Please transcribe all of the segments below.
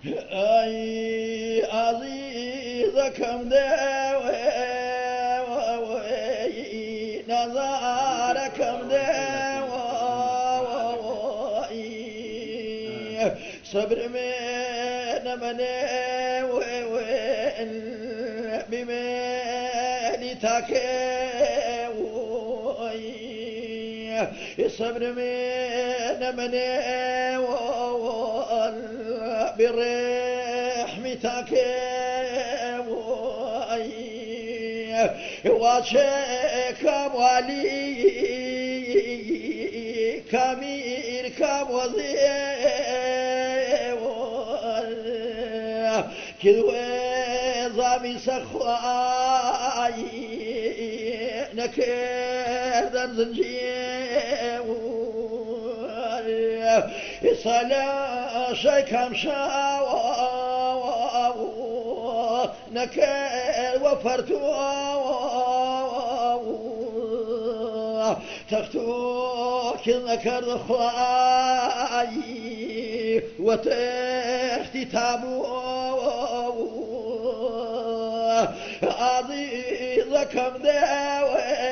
أي عزيزكم داوي نظاركم داوي صبر من وين بمالي تاكوي صبر من برحمتك واشك والي كمير كموزي كذوي زامي سخواي نكر زنجيو صلا شيكم شاو نكر وفرتو تختو كل نكر خواي وتختي تابو عزيزكم داوي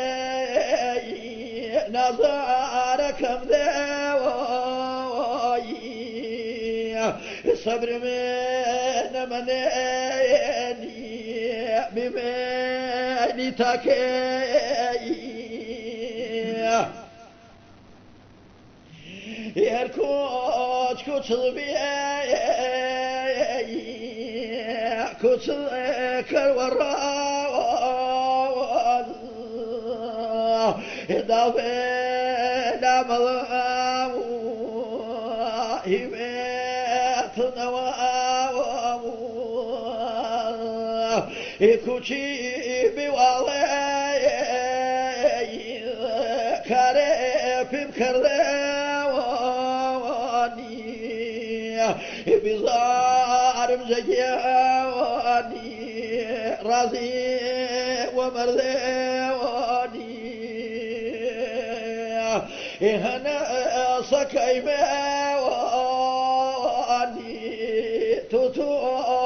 نظاركم داوي صبر من بمالي تاكي يركوش كتل بيه كتل كالوراء دافنا ملام هبت نوام كوشي بوالي كارب كردواني بزار مزيواني رازي ومرضواني هنا سكيماني توتو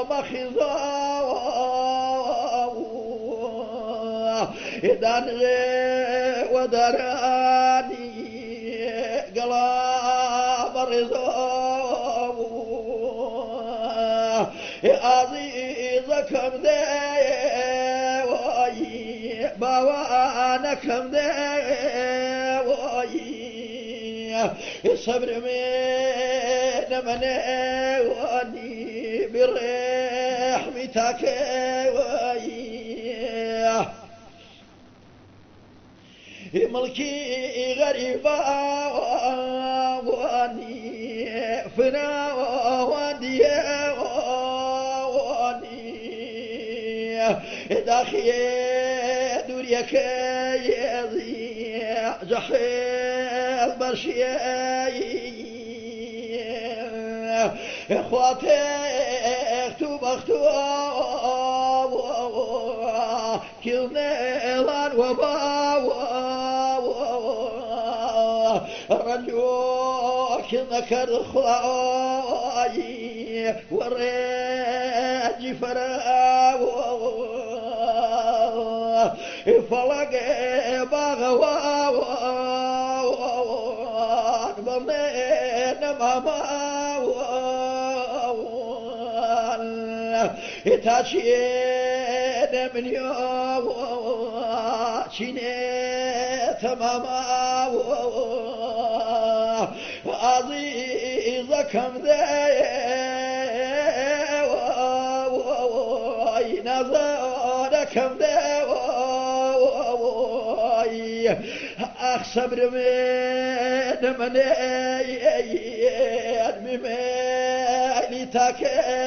مخزاو دانغي ودراني قلاب الرزاو عزيزكم داوي باوانكم داوي صبر من وني برحمتك ملكي غريبة واني فنا واني داخل دوريك يضيع جحيم برشياي اخواتي اختو بختو كلنا لان وباو رجو كلنا كرخلاي ورجي فراو فلق باغوان بمين ماماوان تاشين من يوم شيني تماما عزيزكم داوي نظاركم داوي أخ صبر من بمالي تاكي